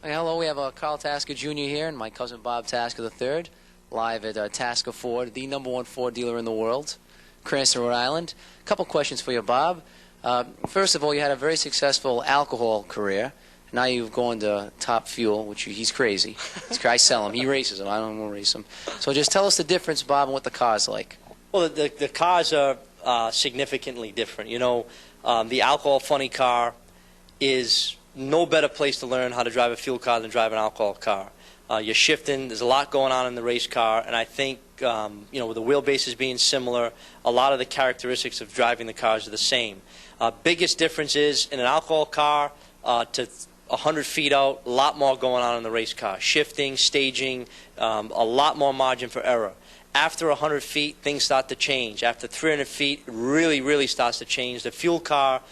Hey, hello, we have Carl Tasca Jr. here and my cousin Bob Tasca III, live at Tasca Ford, the #1 Ford dealer in the world, Cranston, Rhode Island. A couple questions for you, Bob. First of all, you had a very successful alcohol career. Now you've gone to Top Fuel, which he's crazy. I sell him. He races them. I don't want to race them. So just tell us the difference, Bob, and what the car's like. Well, the cars are significantly different. You know, the alcohol funny car is no better place to learn how to drive a fuel car than drive an alcohol car. You're shifting. There's a lot going on in the race car, and I think you know, with the wheelbases being similar, a lot of the characteristics of driving the cars are the same. Biggest difference is in an alcohol car to 100 feet out, a lot more going on in the race car. Shifting, staging, a lot more margin for error. After 100 feet, things start to change. After 300 feet, it really starts to change. The fuel car,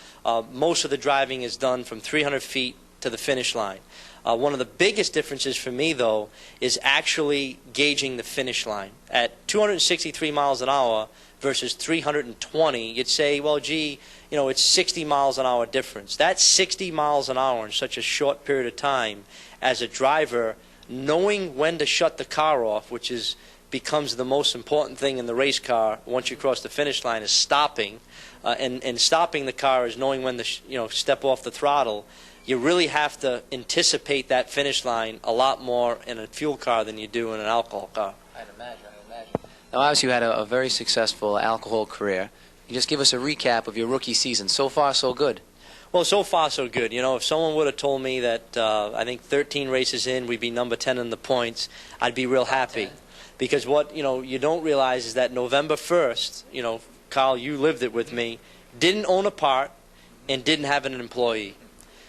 most of the driving is done from 300 feet to the finish line. One of the biggest differences for me, though, is actually gauging the finish line. At 263 miles an hour versus 320, you'd say, well, gee, you know, it's 60 miles an hour difference. That's 60 miles an hour in such a short period of time. As a driver, knowing when to shut the car off, which becomes the most important thing in the race car once you cross the finish line, is stopping. And stopping the car is knowing when to step off the throttle. You really have to anticipate that finish line a lot more in a fuel car than you do in an alcohol car. I'd imagine. Now, obviously, you had a very successful alcohol career. You just give us a recap of your rookie season. So far, so good. Well, so far, so good. You know, if someone would have told me that I think 13 races in, we'd be number 10 in the points, I'd be real happy. Because what you don't realize is that November 1st, you know, Carl, you lived it with me, didn't own a part and didn't have an employee.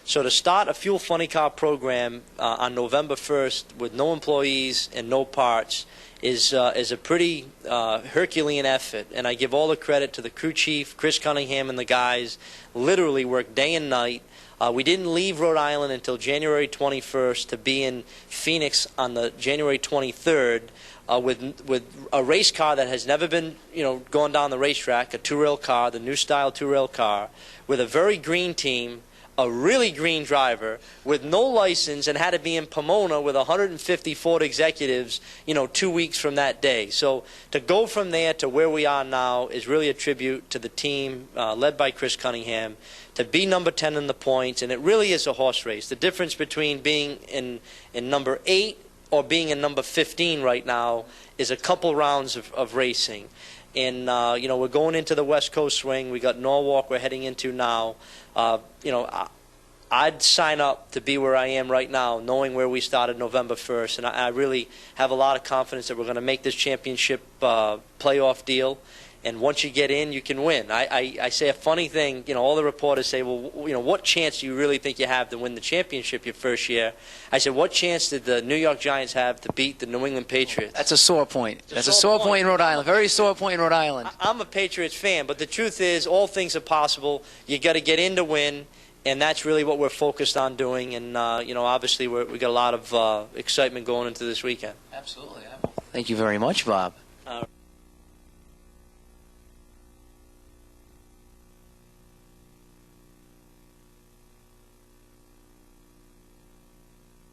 So to start a fuel funny car program on November 1st with no employees and no parts is a pretty Herculean effort. And I give all the credit to the crew chief, Chris Cunningham, and the guys. Literally worked day and night. We didn't leave Rhode Island until January 21st to be in Phoenix on the January 23rd with a race car that has never been gone down the racetrack, a two-rail car, the new style two-rail car, with a very green team, a really green driver with no license, and had to be in Pomona with 150 Ford executives 2 weeks from that day. So to go from there to where we are now is really a tribute to the team led by Chris Cunningham, to be number 10 in the points, and it really is a horse race. The difference between being in number 8 or being in number 15 right now is a couple rounds of racing. And we're going into the West Coast swing. We got Norwalk we're heading into now. I'd sign up to be where I am right now, knowing where we started November 1st. And I really have a lot of confidence that we're going to make this championship playoff deal. And once you get in, you can win. I say a funny thing. All the reporters say, well, what chance do you really think you have to win the championship your first year? I said, what chance did the New York Giants have to beat the New England Patriots? That's a sore point. That's a sore point in Rhode Island. Very sore point in Rhode Island. I'm a Patriots fan, but the truth is, all things are possible. You got to get in to win, and that's really what we're focused on doing. And obviously, we got a lot of excitement going into this weekend. Absolutely. Thank you very much, Bob.